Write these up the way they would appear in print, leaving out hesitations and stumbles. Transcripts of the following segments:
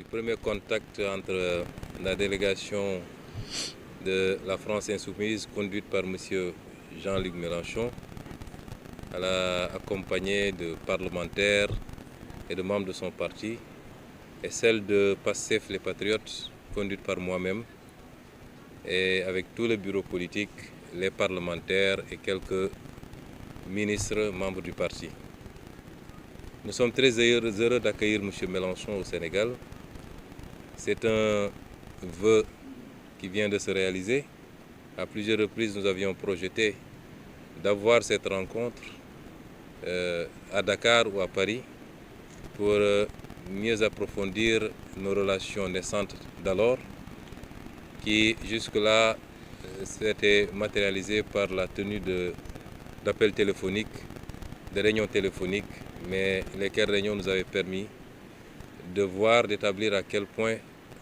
premier contact entre la délégation de la France insoumise conduite par M. Jean-Luc Mélenchon, accompagné de parlementaires et de membres de son parti, et celle de PASTEF les Patriotes, conduite par moi-même, et avec tout le bureau politique, les parlementaires et quelques ministres membres du parti. Nous sommes très heureux d'accueillir M. Mélenchon au Sénégal. C'est un vœu qui vient de se réaliser. À plusieurs reprises, nous avions projeté d'avoir cette rencontre à Dakar ou à Paris pour mieux approfondir nos relations naissantes d'alors, qui jusque-là s'étaient matérialisées par la tenue d'appels téléphoniques, de réunions téléphoniques, mais lesquelles réunions nous avaient permis de voir, d'établir à quel point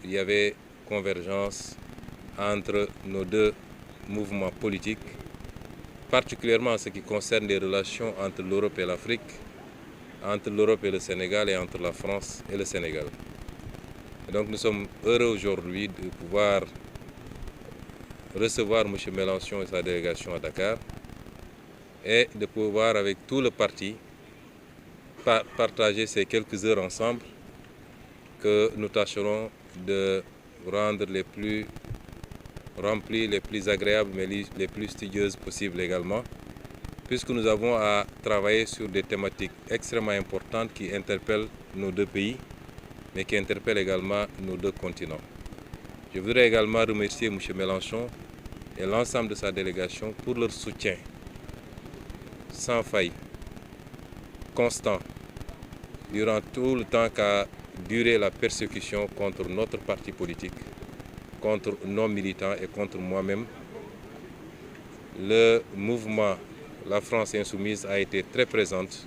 il y avait convergence entre nos deux mouvements politiques, particulièrement en ce qui concerne les relations entre l'Europe et l'Afrique, entre l'Europe et le Sénégal et entre la France et le Sénégal. Et donc nous sommes heureux aujourd'hui de pouvoir recevoir M. Mélenchon et sa délégation à Dakar et de pouvoir avec tout le parti partager ces quelques heures ensemble que nous tâcherons de rendre les plus remplies, les plus agréables, mais les plus studieuses possibles également, puisque nous avons à travailler sur des thématiques extrêmement importantes qui interpellent nos deux pays, mais qui interpellent également nos deux continents. Je voudrais également remercier M. Mélenchon et l'ensemble de sa délégation pour leur soutien sans faille, constant, durant tout le temps qu'a duré la persécution contre notre parti politique, contre nos militants et contre moi-même. Le mouvement La France Insoumise a été très présente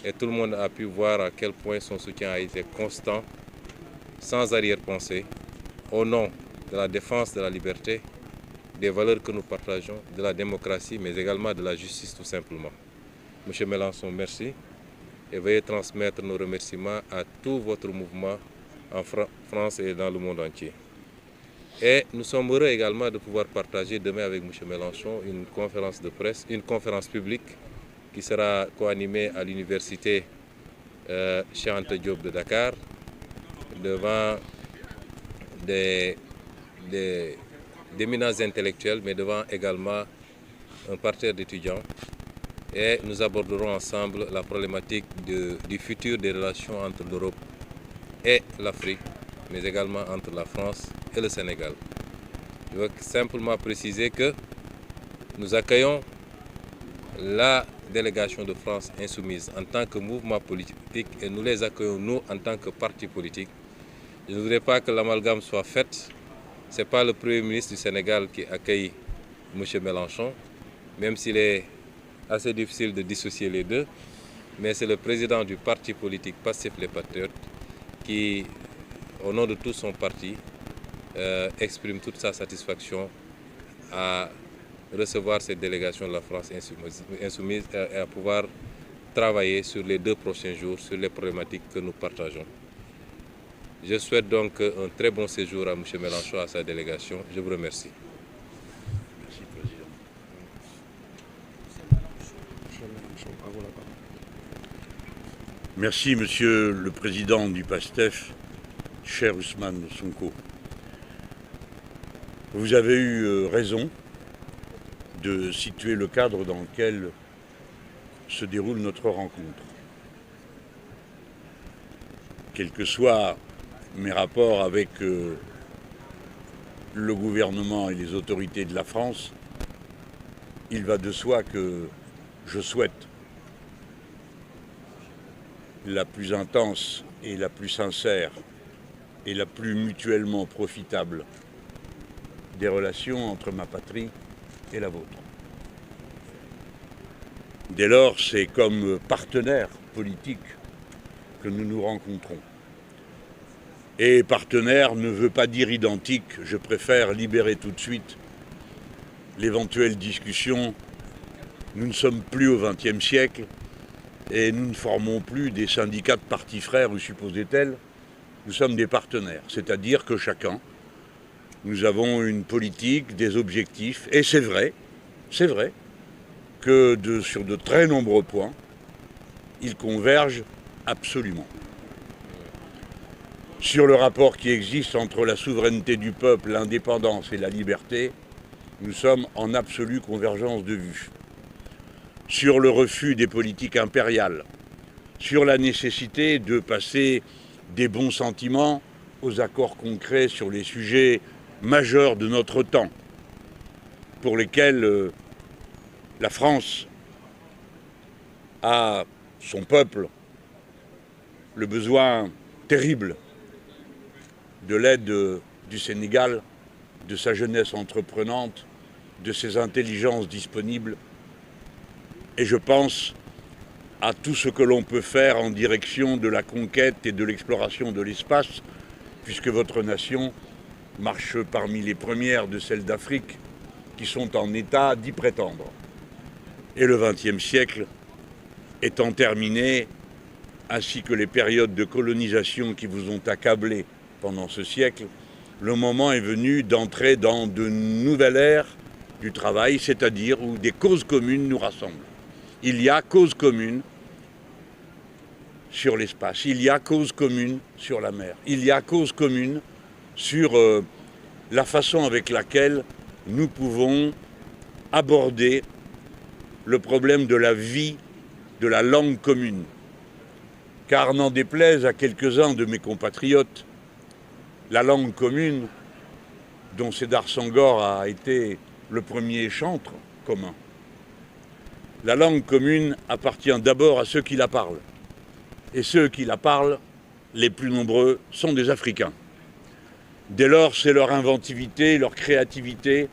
et tout le monde a pu voir à quel point son soutien a été constant, sans arrière-pensée, au nom de la défense de la liberté, des valeurs que nous partageons, de la démocratie, mais également de la justice tout simplement. Monsieur Mélenchon, merci et veuillez transmettre nos remerciements à tout votre mouvement en France et dans le monde entier. Et nous sommes heureux également de pouvoir partager demain avec M. Mélenchon une conférence de presse, une conférence publique qui sera co-animée à l'université Cheikh Anta Diop de Dakar devant d'éminents intellectuels, mais devant également un parterre d'étudiants. Et nous aborderons ensemble la problématique du futur des relations entre l'Europe et l'Afrique, mais également entre la France et le Sénégal. Je veux simplement préciser que nous accueillons la délégation de France Insoumise en tant que mouvement politique et nous les accueillons nous en tant que parti politique. Je ne voudrais pas que l'amalgame soit fait. Ce n'est pas le Premier ministre du Sénégal qui accueille M. Mélenchon, même s'il est assez difficile de dissocier les deux, mais c'est le président du parti politique PASTEF les Patriotes qui, au nom de tout son parti, exprime toute sa satisfaction à recevoir cette délégation de la France Insoumise et à pouvoir travailler sur les 2 prochains jours sur les problématiques que nous partageons. Je souhaite donc un très bon séjour à M. Mélenchon et à sa délégation. Je vous remercie. Merci, Président. Merci, Monsieur le Président du PASTEF, cher Ousmane Sonko. Vous avez eu raison de situer le cadre dans lequel se déroule notre rencontre. Quels que soient mes rapports avec le gouvernement et les autorités de la France, il va de soi que je souhaite la plus intense et la plus sincère et la plus mutuellement profitable des relations entre ma patrie et la vôtre. Dès lors, c'est comme partenaires politiques que nous nous rencontrons. Et partenaire ne veut pas dire identique, je préfère libérer tout de suite l'éventuelle discussion. Nous ne sommes plus au XXe siècle et nous ne formons plus des syndicats de partis frères, ou supposait-elle, nous sommes des partenaires, c'est-à-dire que chacun, nous avons une politique, des objectifs, et c'est vrai que sur de très nombreux points, ils convergent absolument. Sur le rapport qui existe entre la souveraineté du peuple, l'indépendance et la liberté, nous sommes en absolue convergence de vues. Sur le refus des politiques impériales, sur la nécessité de passer des bons sentiments aux accords concrets sur les sujets majeurs de notre temps, pour lesquels la France a, son peuple, le besoin terrible de l'aide du Sénégal, de sa jeunesse entreprenante, de ses intelligences disponibles. Et je pense à tout ce que l'on peut faire en direction de la conquête et de l'exploration de l'espace, puisque votre nation marche parmi les premières de celles d'Afrique qui sont en état d'y prétendre. Et le XXe siècle étant terminé, ainsi que les périodes de colonisation qui vous ont accablé pendant ce siècle, le moment est venu d'entrer dans de nouvelles ères du travail, c'est-à-dire où des causes communes nous rassemblent. Il y a cause commune sur l'espace, il y a cause commune sur la mer, il y a cause commune sur la façon avec laquelle nous pouvons aborder le problème de la vie, de la langue commune. Car n'en déplaise à quelques-uns de mes compatriotes, la langue commune, dont Sédar Senghor a été le premier chantre commun, la langue commune appartient d'abord à ceux qui la parlent. Et ceux qui la parlent, les plus nombreux, sont des Africains. Dès lors, c'est leur inventivité, leur créativité,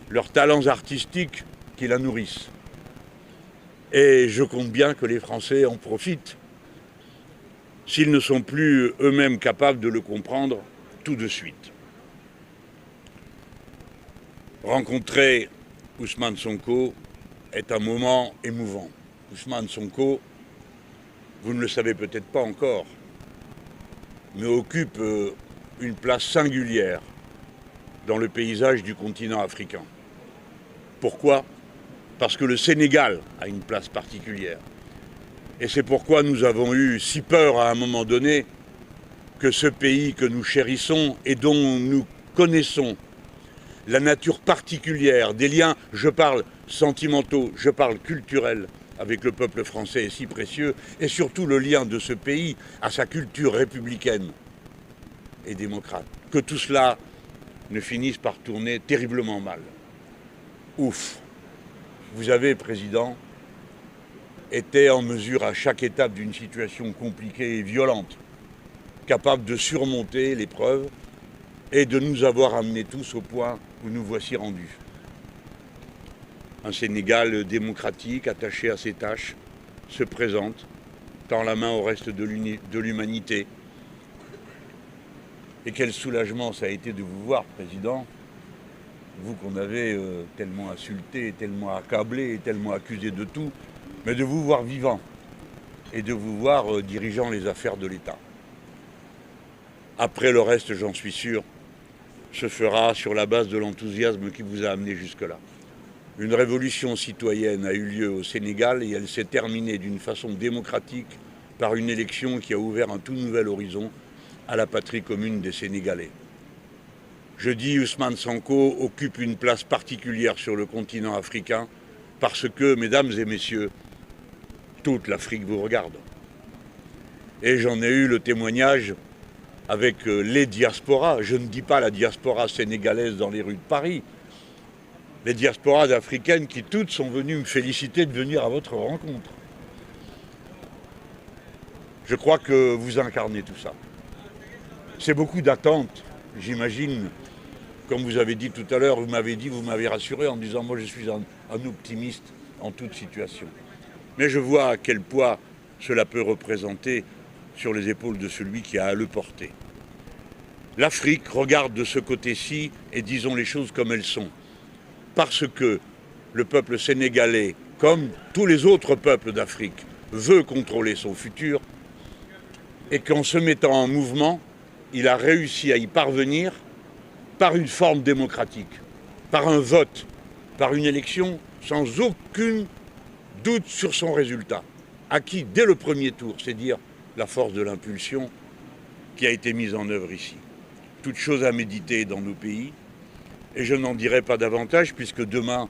leurs talents artistiques qui la nourrissent. Et je compte bien que les Français en profitent, s'ils ne sont plus eux-mêmes capables de le comprendre tout de suite. Rencontrer Ousmane Sonko est un moment émouvant. Ousmane Sonko, vous ne le savez peut-être pas encore, mais occupe une place singulière dans le paysage du continent africain. Pourquoi ? Parce que le Sénégal a une place particulière. Et c'est pourquoi nous avons eu si peur à un moment donné que ce pays que nous chérissons et dont nous connaissons la nature particulière des liens, je parle sentimentaux, je parle culturels, avec le peuple français est si précieux, et surtout le lien de ce pays à sa culture républicaine et démocrate. Que tout cela ne finisse par tourner terriblement mal. Ouf. Vous avez, Président, été en mesure à chaque étape d'une situation compliquée et violente, capable de surmonter l'épreuve et de nous avoir amenés tous au point où nous voici rendus. Un Sénégal démocratique, attaché à ses tâches, se présente, tend la main au reste de l'humanité. Et quel soulagement ça a été de vous voir, Président, vous qu'on avait tellement insulté, tellement accablé, tellement accusé de tout, mais de vous voir vivant et de vous voir dirigeant les affaires de l'État. Après le reste, j'en suis sûr, se fera sur la base de l'enthousiasme qui vous a amené jusque-là. Une révolution citoyenne a eu lieu au Sénégal et elle s'est terminée d'une façon démocratique par une élection qui a ouvert un tout nouvel horizon à la patrie commune des Sénégalais. Je dis Ousmane Sonko occupe une place particulière sur le continent africain parce que, mesdames et messieurs, toute l'Afrique vous regarde. Et j'en ai eu le témoignage avec les diasporas. Je ne dis pas la diaspora sénégalaise dans les rues de Paris. Les diasporas africaines qui toutes sont venues me féliciter de venir à votre rencontre. Je crois que vous incarnez tout ça. C'est beaucoup d'attentes, j'imagine. Comme vous avez dit tout à l'heure, vous m'avez rassuré en disant moi je suis un optimiste en toute situation. Mais je vois à quel poids cela peut représenter sur les épaules de celui qui a à le porter. L'Afrique regarde de ce côté-ci et disons les choses comme elles sont. Parce que le peuple sénégalais, comme tous les autres peuples d'Afrique, veut contrôler son futur et qu'en se mettant en mouvement, il a réussi à y parvenir par une forme démocratique, par un vote, par une élection sans aucun doute sur son résultat, acquis dès le premier tour, c'est dire la force de l'impulsion qui a été mise en œuvre ici. Toute chose à méditer dans nos pays, et je n'en dirai pas davantage puisque demain,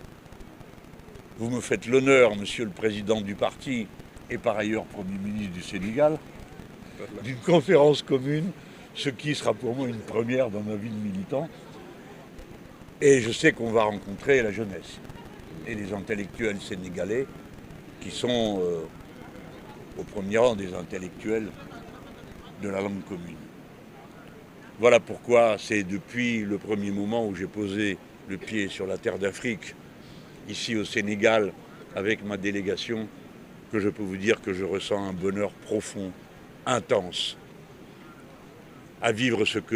vous me faites l'honneur, Monsieur le Président du parti et par ailleurs Premier ministre du Sénégal, d'une conférence commune, ce qui sera pour moi une première dans ma vie de militant. Et je sais qu'on va rencontrer la jeunesse et les intellectuels sénégalais qui sont au premier rang des intellectuels de la langue commune. Voilà pourquoi c'est depuis le premier moment où j'ai posé le pied sur la terre d'Afrique, ici au Sénégal, avec ma délégation, que je peux vous dire que je ressens un bonheur profond, intense, à vivre ce que